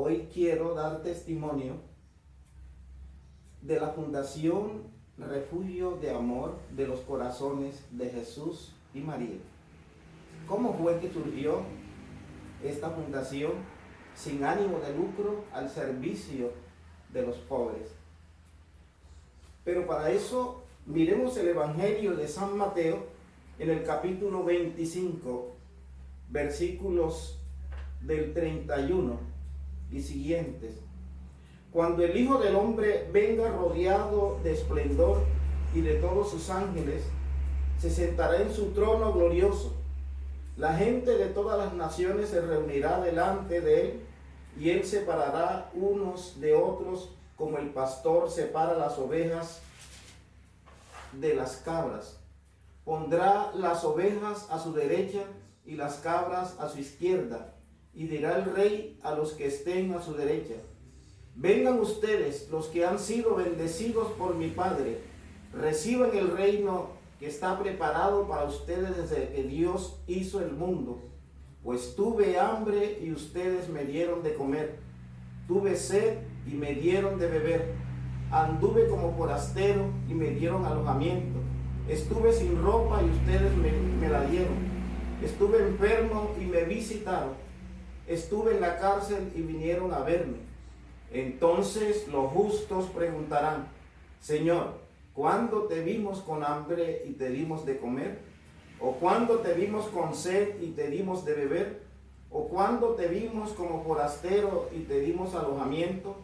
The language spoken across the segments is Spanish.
Hoy quiero dar testimonio de la Fundación Refugio de Amor de los Corazones de Jesús y María. ¿Cómo fue que surgió esta fundación sin ánimo de lucro al servicio de los pobres? Pero para eso miremos el Evangelio de San Mateo en el capítulo 25, versículos del 31 y siguientes. Cuando el Hijo del Hombre venga rodeado de esplendor y de todos sus ángeles, se sentará en su trono glorioso. La gente de todas las naciones se reunirá delante de él, y él separará unos de otros como el pastor separa las ovejas de las cabras. Pondrá las ovejas a su derecha y las cabras a su izquierda, y dirá el rey a los que estén a su derecha: vengan ustedes, los que han sido bendecidos por mi Padre, reciban el reino que está preparado para ustedes desde que Dios hizo el mundo. Pues tuve hambre y ustedes me dieron de comer, tuve sed y me dieron de beber, anduve como forastero y me dieron alojamiento, estuve sin ropa y ustedes me la dieron, estuve enfermo y me visitaron, estuve en la cárcel y vinieron a verme. Entonces los justos preguntarán: Señor, ¿cuándo te vimos con hambre y te dimos de comer? ¿O cuándo te vimos con sed y te dimos de beber? ¿O cuándo te vimos como forastero y te dimos alojamiento?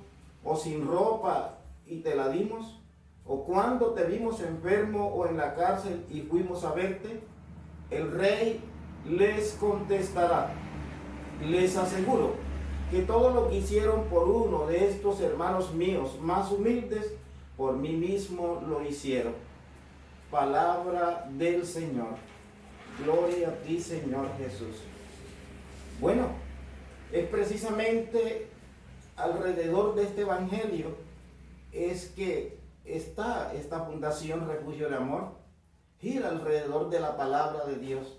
¿O sin ropa y te la dimos? ¿O cuándo te vimos enfermo o en la cárcel y fuimos a verte? El rey les contestará: les aseguro que todo lo que hicieron por uno de estos hermanos míos más humildes, por mí mismo lo hicieron. Palabra del Señor. Gloria a ti, Señor Jesús. Bueno, es precisamente alrededor de este evangelio es que está esta Fundación Refugio de Amor. Gira alrededor de la palabra de Dios.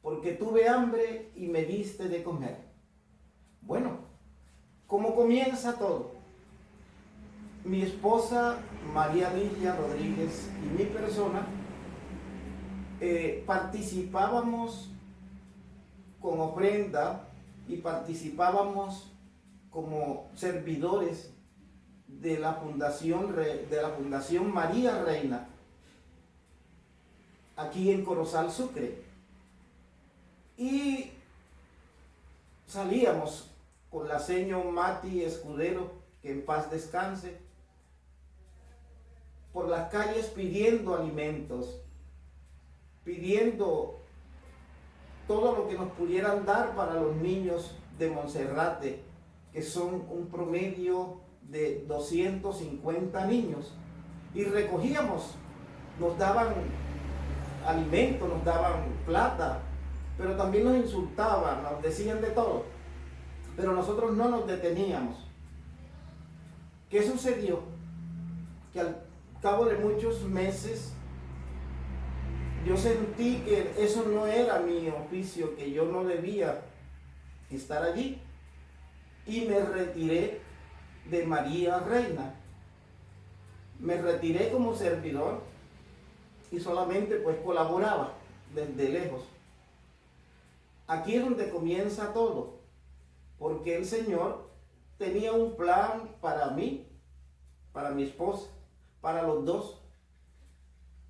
Porque tuve hambre y me diste de comer. Bueno, ¿cómo comienza todo? Mi esposa María Lilia Rodríguez y mi persona participábamos con ofrenda y participábamos como servidores de la Fundación María Reina aquí en Corozal, Sucre. Y salíamos con la señora Mati Escudero, que en paz descanse, por las calles pidiendo alimentos, pidiendo todo lo que nos pudieran dar para los niños de Monserrate, que son un promedio de 250 niños. Y recogíamos, nos daban alimento, nos daban plata, pero también nos insultaban, nos decían de todo. Pero nosotros no nos deteníamos. ¿Qué sucedió? Que al cabo de muchos meses yo sentí que eso no era mi oficio, que yo no debía estar allí, y me retiré de María Reina. Me retiré como servidor y solamente pues colaboraba desde lejos. Aquí es donde comienza todo, porque el Señor tenía un plan para mí, para mi esposa, para los dos.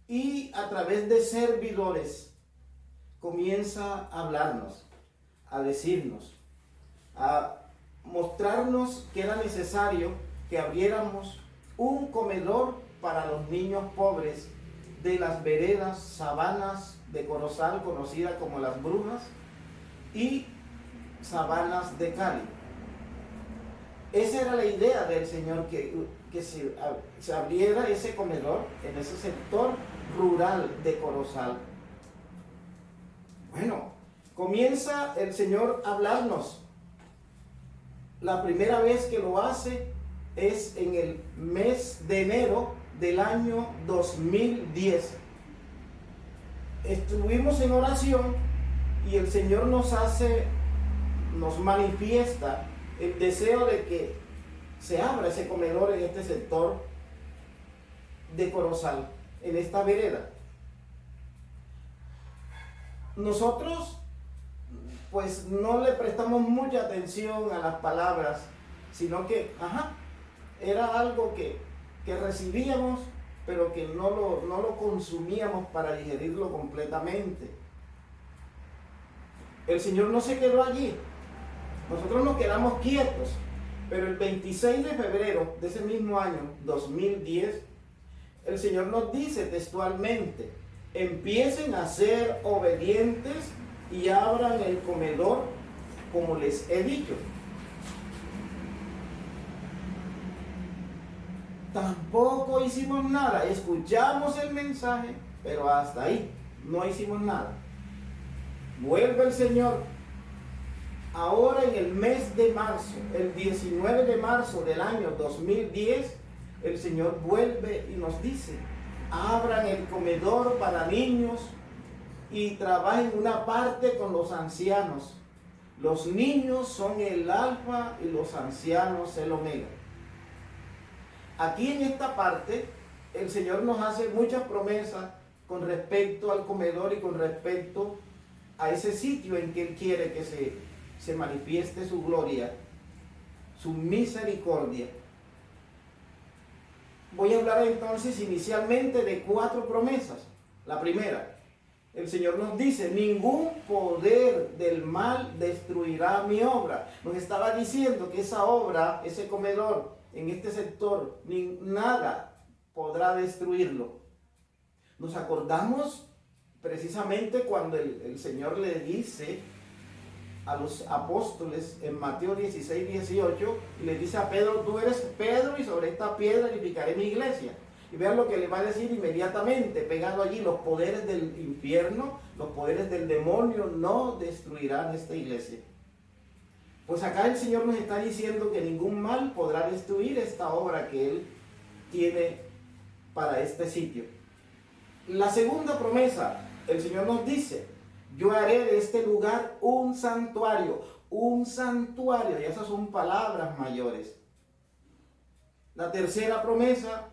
Y a través de servidores comienza a hablarnos, a decirnos, a mostrarnos que era necesario que abriéramos un comedor para los niños pobres de las veredas Sabanas de Corozal, conocida como Las Brujas, y Sabanas de Cali. Esa era la idea del Señor, que se abriera ese comedor en ese sector rural de Corozal. Bueno, comienza el Señor a hablarnos. La primera vez que lo hace es en el mes de enero del año 2010. Estuvimos en oración y el Señor nos manifiesta el deseo de que se abra ese comedor en este sector de Corozal, en esta vereda. Nosotros pues no le prestamos mucha atención a las palabras, sino que, era algo que recibíamos, pero que no lo consumíamos para digerirlo completamente. El Señor no se quedó allí, nosotros nos quedamos quietos, pero el 26 de febrero de ese mismo año, 2010, el Señor nos dice textualmente: empiecen a ser obedientes y abran el comedor como les he dicho. Tampoco hicimos nada, escuchamos el mensaje, pero hasta ahí, no hicimos nada. Vuelve el Señor, ahora en el mes de marzo, el 19 de marzo del año 2010, el Señor vuelve y nos dice: abran el comedor para niños y trabajen una parte con los ancianos. Los niños son el alfa y los ancianos el omega. Aquí en esta parte, el Señor nos hace muchas promesas con respecto al comedor y con respecto a ese sitio en que Él quiere que se manifieste su gloria, su misericordia. Voy a hablar entonces inicialmente de 4 promesas. La primera, el Señor nos dice: ningún poder del mal destruirá mi obra. Nos estaba diciendo que esa obra, ese comedor en este sector, nada podrá destruirlo. Nos acordamos precisamente cuando el Señor le dice a los apóstoles en Mateo 16, 18, y le dice a Pedro: tú eres Pedro, y sobre esta piedra edificaré mi iglesia. Y vean lo que le va a decir inmediatamente, pegado allí: los poderes del infierno, los poderes del demonio no destruirán esta iglesia. Pues acá el Señor nos está diciendo que ningún mal podrá destruir esta obra que Él tiene para este sitio. La segunda promesa, el Señor nos dice: yo haré de este lugar un santuario, y esas son palabras mayores. La tercera promesa,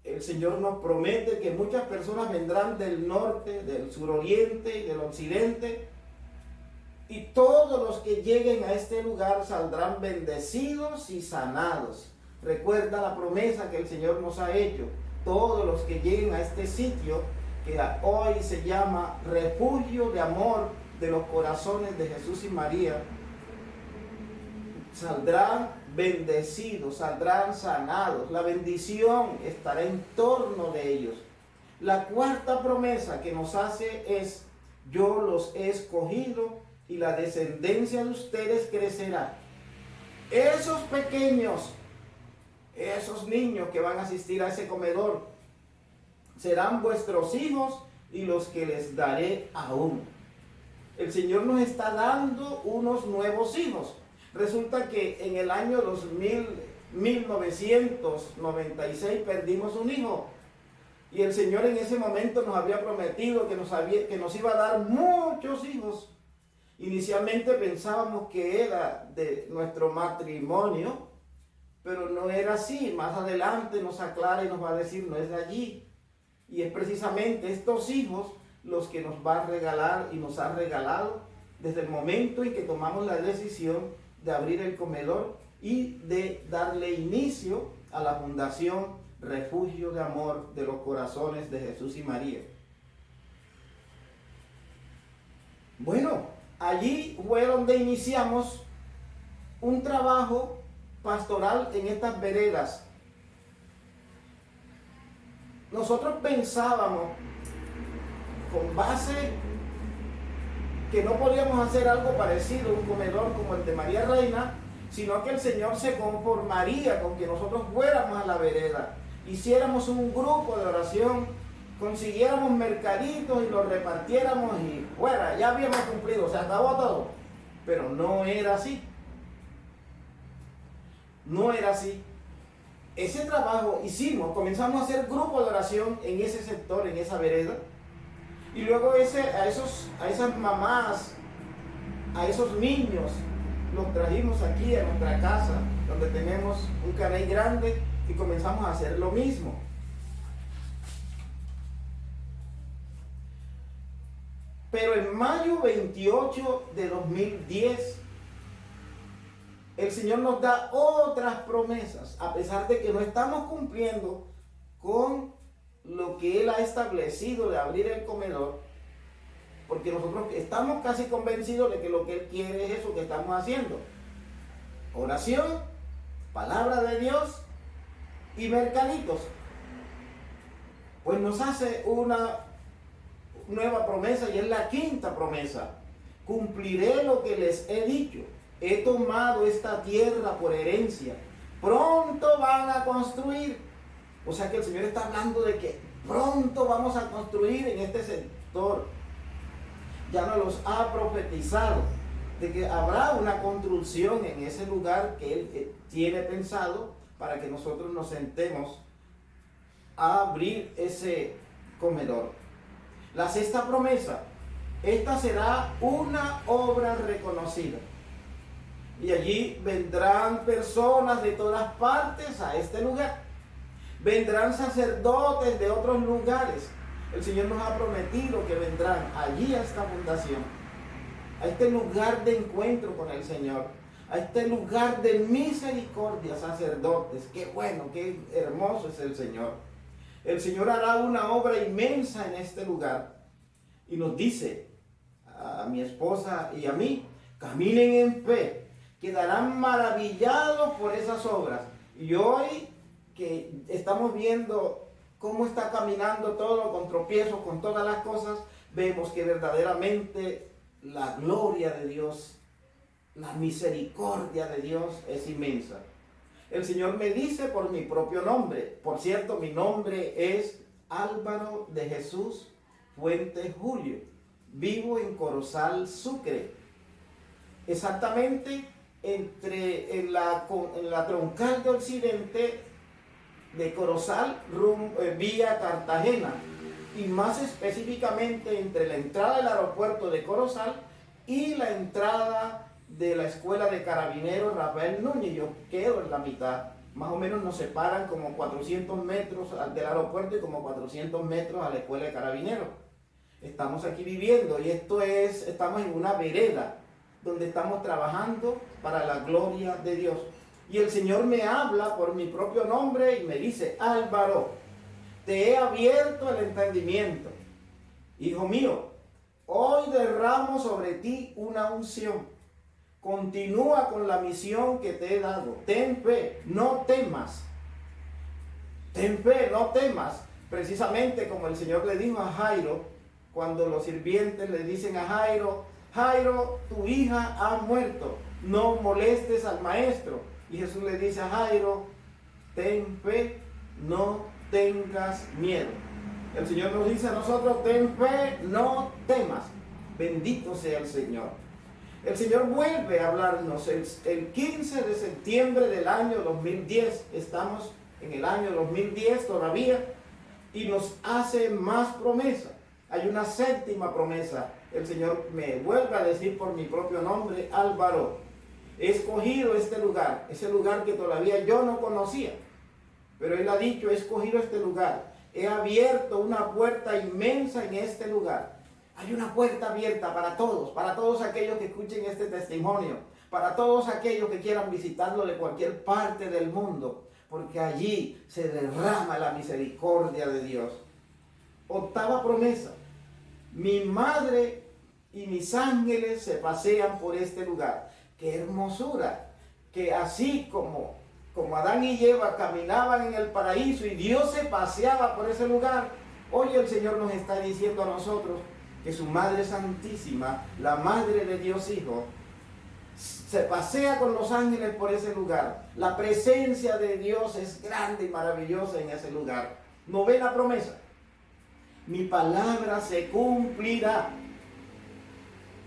el Señor nos promete que muchas personas vendrán del norte, del suroriente y del occidente, y todos los que lleguen a este lugar saldrán bendecidos y sanados. Recuerda la promesa que el Señor nos ha hecho: todos los que lleguen a este sitio, que hoy se llama refugio de amor de los corazones de Jesús y María, saldrán bendecidos, saldrán sanados. La bendición estará en torno de ellos. La cuarta promesa que nos hace es: yo los he escogido y la descendencia de ustedes crecerá. Esos pequeños, esos niños que van a asistir a ese comedor, serán vuestros hijos y los que les daré aún. El Señor nos está dando unos nuevos hijos. Resulta que en el año 1996 perdimos un hijo. Y el Señor en ese momento nos había prometido que nos iba a dar muchos hijos. Inicialmente pensábamos que era de nuestro matrimonio, pero no era así. Más adelante nos aclara y nos va a decir: no es de allí. Y es precisamente estos hijos los que nos va a regalar y nos ha regalado desde el momento en que tomamos la decisión de abrir el comedor y de darle inicio a la fundación Refugio de Amor de los Corazones de Jesús y María. Bueno, allí fue donde iniciamos un trabajo pastoral en estas veredas. Nosotros pensábamos, con base que no podíamos hacer algo parecido, un comedor como el de María Reina, sino que el Señor se conformaría con que nosotros fuéramos a la vereda, hiciéramos un grupo de oración, consiguiéramos mercaditos y los repartiéramos y fuera, ya habíamos cumplido, se acabó todo. Pero no era así. No era así. Ese trabajo comenzamos a hacer grupos de oración en ese sector, en esa vereda, y luego a esas mamás, a esos niños los trajimos aquí a nuestra casa, donde tenemos un canal grande, y comenzamos a hacer lo mismo. Pero en mayo 28 de 2010, el Señor nos da otras promesas, a pesar de que no estamos cumpliendo con lo que Él ha establecido de abrir el comedor, porque nosotros estamos casi convencidos de que lo que Él quiere es eso que estamos haciendo: oración, palabra de Dios y mercaditos. Pues nos hace una nueva promesa, y es la quinta promesa: cumpliré lo que les he dicho, he tomado esta tierra por herencia, pronto van a construir. O sea que el Señor está hablando de que pronto vamos a construir en este sector. Ya nos los ha profetizado de que habrá una construcción en ese lugar que Él tiene pensado para que nosotros nos sentemos a abrir ese comedor. La sexta promesa: esta será una obra reconocida. Y allí vendrán personas de todas partes a este lugar. Vendrán sacerdotes de otros lugares. El Señor nos ha prometido que vendrán allí a esta fundación, a este lugar de encuentro con el Señor, a este lugar de misericordia, sacerdotes. Qué bueno, qué hermoso es el Señor. El Señor hará una obra inmensa en este lugar y nos dice a mi esposa y a mí: caminen en fe, quedarán maravillados por esas obras. Y hoy que estamos viendo cómo está caminando todo con tropiezos, con todas las cosas, vemos que verdaderamente la gloria de Dios, la misericordia de Dios es inmensa. El Señor me dice por mi propio nombre. Por cierto, mi nombre es Álvaro de Jesús Fuentes Julio. Vivo en Corozal, Sucre. Exactamente en la troncal de occidente de Corozal, vía Cartagena. Y más específicamente entre la entrada del aeropuerto de Corozal y la entrada de la escuela de carabineros Rafael Núñez. Yo quedo en la mitad. Más o menos nos separan como 400 metros del aeropuerto y como 400 metros a la escuela de carabineros. Estamos aquí viviendo y estamos en una vereda donde estamos trabajando para la gloria de Dios. Y el Señor me habla por mi propio nombre y me dice: Álvaro, te he abierto el entendimiento. Hijo mío, hoy derramo sobre ti una unción. Continúa con la misión que te he dado. Ten fe, no temas. Ten fe, no temas. Precisamente como el Señor le dijo a Jairo, cuando los sirvientes le dicen a Jairo: Jairo, tu hija ha muerto, no molestes al maestro. Y Jesús le dice a Jairo: ten fe, no tengas miedo. El Señor nos dice a nosotros: ten fe, no temas. Bendito sea el Señor. El Señor vuelve a hablarnos el 15 de septiembre del año 2010. Estamos en el año 2010 todavía, y nos hace más promesas. Hay una séptima promesa. El Señor me vuelve a decir por mi propio nombre: Álvaro, he escogido este lugar, ese lugar que todavía yo no conocía, pero Él ha dicho: he escogido este lugar, he abierto una puerta inmensa en este lugar. Hay una puerta abierta para todos aquellos que escuchen este testimonio, para todos aquellos que quieran visitarlo de cualquier parte del mundo, porque allí se derrama la misericordia de Dios. Octava promesa: mi madre y mis ángeles se pasean por este lugar. ¡Qué hermosura! Que así como Adán y Eva caminaban en el paraíso y Dios se paseaba por ese lugar, hoy el Señor nos está diciendo a nosotros que su Madre Santísima, la Madre de Dios Hijo, se pasea con los ángeles por ese lugar. La presencia de Dios es grande y maravillosa en ese lugar. Novena promesa: mi palabra se cumplirá.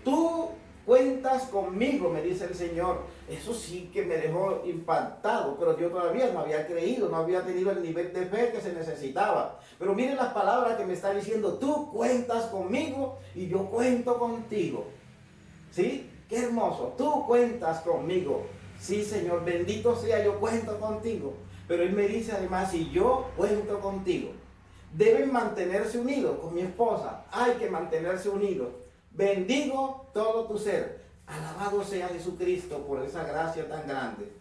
Tú cuentas conmigo, me dice el Señor. Eso sí que me dejó impactado, pero yo todavía no había creído, no había tenido el nivel de fe que se necesitaba. Pero miren las palabras que me está diciendo: tú cuentas conmigo y yo cuento contigo. ¿Sí? qué hermoso, tú cuentas conmigo. Sí, Señor, bendito sea, yo cuento contigo. Pero Él me dice además, si yo cuento contigo, deben mantenerse unidos con mi esposa. Hay que mantenerse unidos. Bendigo todo tu ser. Alabado sea Jesucristo por esa gracia tan grande.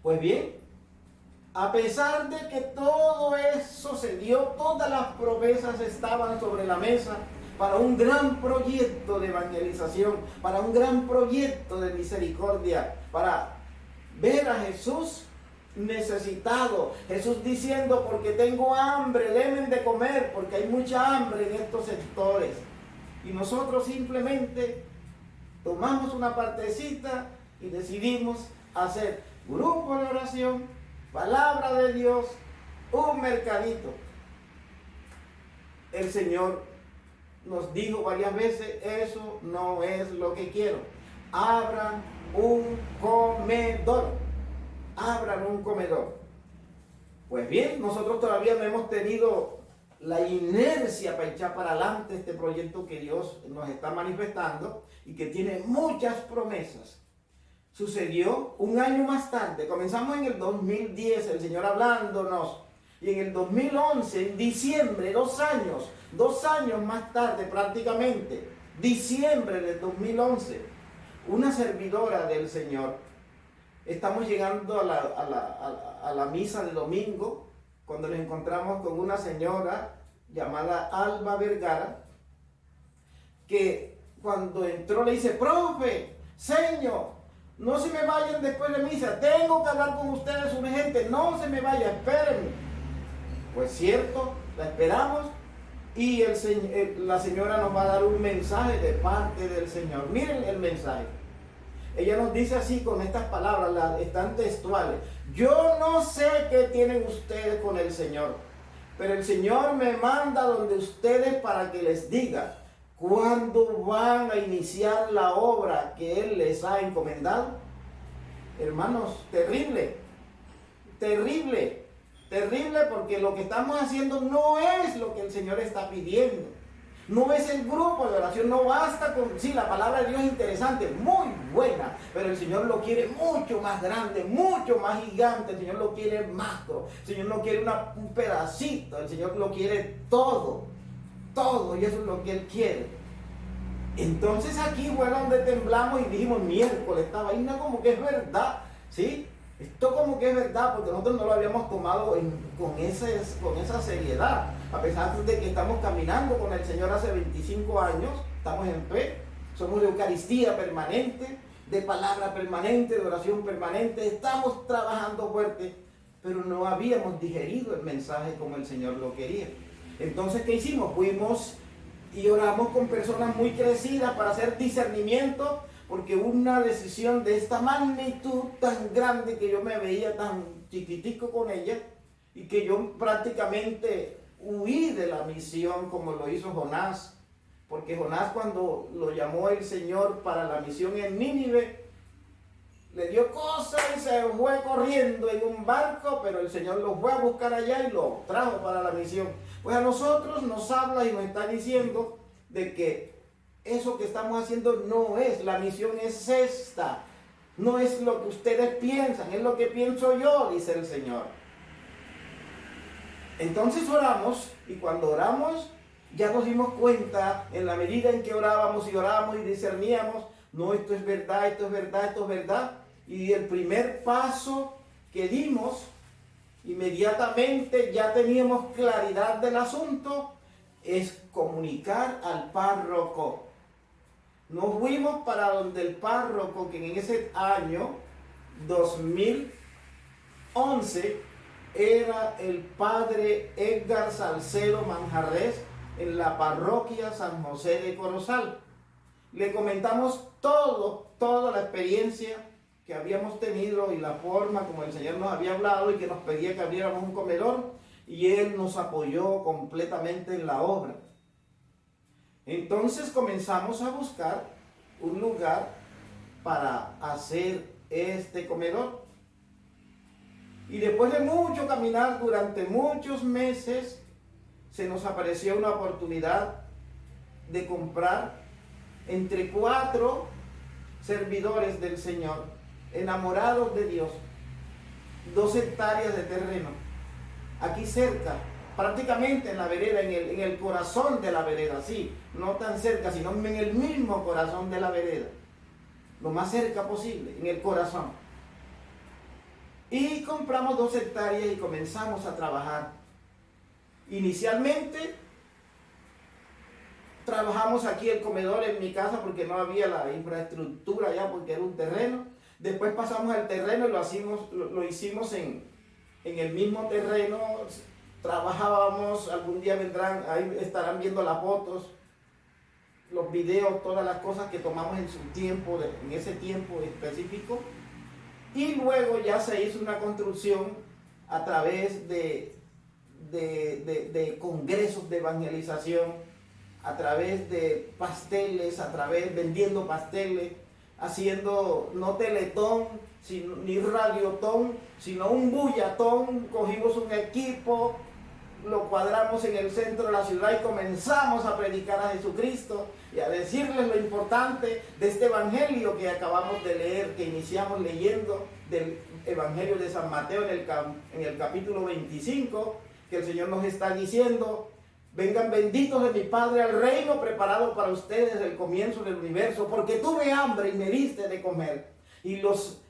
Pues bien, a pesar de que todo eso se dio, todas las promesas estaban sobre la mesa para un gran proyecto de evangelización, para un gran proyecto de misericordia, para ver a Jesús necesitado. Jesús diciendo, porque tengo hambre, denme de comer, porque hay mucha hambre en estos sectores. Y nosotros simplemente tomamos una partecita y decidimos hacer grupo de oración, palabra de Dios, un mercadito. El Señor nos dijo varias veces, eso no es lo que quiero. Abran un comedor. Abran un comedor. Pues bien, nosotros todavía no hemos tenido la inercia para echar para adelante este proyecto que Dios nos está manifestando y que tiene muchas promesas. Sucedió un año más tarde, comenzamos en el 2010, el Señor hablándonos, y en el 2011, en diciembre, 2 años más tarde prácticamente, diciembre del 2011, una servidora del Señor, estamos llegando a la misa de domingo, cuando nos encontramos con una señora llamada Alba Vergara, que cuando entró le dice, profe, señor, no se me vayan después de misa, tengo que hablar con ustedes urgente, no se me vayan, espérenme. Pues cierto, la esperamos y la señora nos va a dar un mensaje de parte del Señor. Miren el mensaje. Ella nos dice así con estas palabras, están textuales. Yo no sé qué tienen ustedes con el Señor, pero el Señor me manda donde ustedes para que les diga cuándo van a iniciar la obra que Él les ha encomendado. Hermanos, terrible, terrible, terrible, porque lo que estamos haciendo no es lo que el Señor está pidiendo. No es el grupo de oración, no basta con... Sí, la palabra de Dios es interesante, muy buena, pero el Señor lo quiere mucho más grande, mucho más gigante, el Señor lo quiere macro, el Señor no quiere un pedacito, el Señor lo quiere todo, todo, y eso es lo que Él quiere. Entonces aquí fue donde temblamos y dijimos, miércoles, esta vaina como que es verdad, ¿sí? Esto como que es verdad, porque nosotros no lo habíamos tomado con esa seriedad. A pesar de que estamos caminando con el Señor hace 25 años, estamos en fe, somos de Eucaristía permanente, de palabra permanente, de oración permanente, estamos trabajando fuerte, pero no habíamos digerido el mensaje como el Señor lo quería. Entonces, ¿qué hicimos? Fuimos y oramos con personas muy crecidas para hacer discernimiento, porque una decisión de esta magnitud tan grande, que yo me veía tan chiquitico con ella, y que yo prácticamente huí de la misión como lo hizo Jonás, porque Jonás, cuando lo llamó el Señor para la misión en Nínive, le dio cosa y se fue corriendo en un barco, pero el Señor lo fue a buscar allá y lo trajo para la misión. Pues a nosotros nos habla y nos está diciendo de que eso que estamos haciendo no es, la misión es esta, no es lo que ustedes piensan, es lo que pienso yo, dice el Señor. Entonces oramos, y cuando oramos ya nos dimos cuenta, en la medida en que orábamos y discerníamos, no, esto es verdad, esto es verdad, esto es verdad. Y el primer paso que dimos, inmediatamente ya teníamos claridad del asunto, es comunicar al párroco. Nos fuimos para donde el párroco, que en ese año 2011 era el padre Edgar Salcedo Manjarres, en la parroquia San José de Corozal. Le comentamos toda la experiencia que habíamos tenido y la forma como el Señor nos había hablado y que nos pedía que abriéramos un comedor, y Él nos apoyó completamente en la obra. Entonces comenzamos a buscar un lugar para hacer este comedor. Y después de mucho caminar durante muchos meses, se nos apareció una oportunidad de comprar entre 4 servidores del Señor, enamorados de Dios, 2 hectáreas de terreno, aquí cerca, prácticamente en la vereda, en el corazón de la vereda, sí, no tan cerca, sino en el mismo corazón de la vereda, lo más cerca posible, en el corazón. Y compramos 2 hectáreas y comenzamos a trabajar. Inicialmente trabajamos aquí el comedor en mi casa porque no había la infraestructura ya, porque era un terreno. Después pasamos al terreno y lo hicimos en el mismo terreno. Trabajábamos, algún día vendrán, ahí estarán viendo las fotos, los videos, todas las cosas que tomamos en su tiempo, en ese tiempo específico. Y luego ya se hizo una construcción a través de congresos de evangelización, a través de pasteles, vendiendo pasteles, haciendo no teletón, ni radiotón, sino un bullatón. Cogimos un equipo, lo cuadramos en el centro de la ciudad y comenzamos a predicar a Jesucristo y a decirles lo importante de este evangelio que acabamos de leer, que iniciamos leyendo del evangelio de San Mateo en el capítulo 25, que el Señor nos está diciendo: vengan benditos de mi Padre al reino preparado para ustedes desde el comienzo del universo, porque tuve hambre y me diste de comer. Y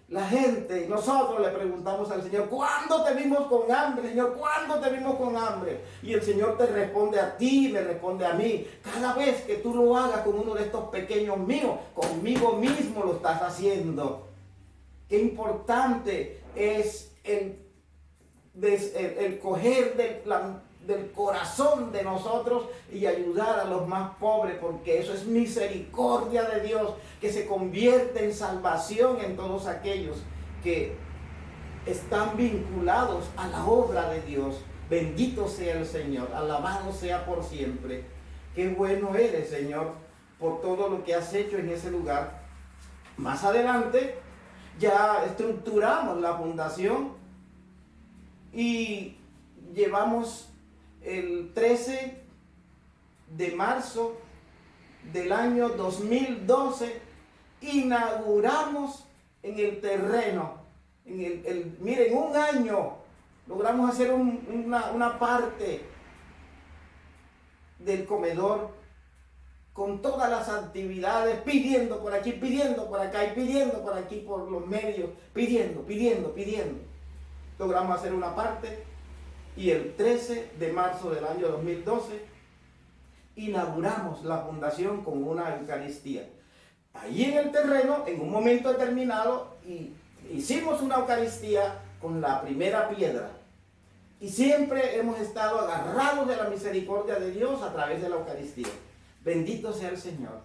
la gente, nosotros le preguntamos al Señor: ¿cuándo te vimos con hambre, Señor? ¿Cuándo te vimos con hambre? Y el Señor te responde a ti, me responde a mí: cada vez que tú lo hagas con uno de estos pequeños míos, conmigo mismo lo estás haciendo. Qué importante es el coger del corazón de nosotros y ayudar a los más pobres, porque eso es misericordia de Dios, que se convierte en salvación en todos aquellos que están vinculados a la obra de Dios. Bendito sea el Señor, alabado sea por siempre. Qué bueno eres, Señor, por todo lo que has hecho en ese lugar. Más adelante ya estructuramos la fundación y llevamos el 13 de marzo del año 2012, inauguramos en el terreno, miren, un año logramos hacer una parte del comedor con todas las actividades, pidiendo por aquí, pidiendo por acá y pidiendo por aquí por los medios, pidiendo. Logramos hacer una parte y el 13 de marzo del año 2012 inauguramos la fundación con una Eucaristía. Allí en el terreno, en un momento determinado, hicimos una Eucaristía con la primera piedra. Y siempre hemos estado agarrados de la misericordia de Dios a través de la Eucaristía. Bendito sea el Señor.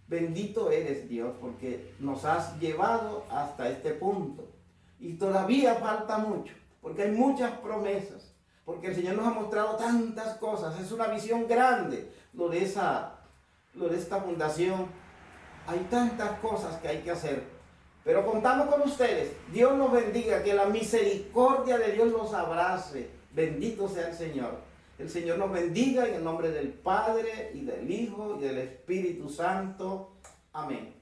Bendito eres, Dios, porque nos has llevado hasta este punto. Y todavía falta mucho, porque hay muchas promesas, porque el Señor nos ha mostrado tantas cosas. Es una visión grande lo de esta fundación. Hay tantas cosas que hay que hacer, pero contamos con ustedes. Dios nos bendiga, que la misericordia de Dios los abrace. Bendito sea el Señor. El Señor nos bendiga en el nombre del Padre y del Hijo y del Espíritu Santo. Amén.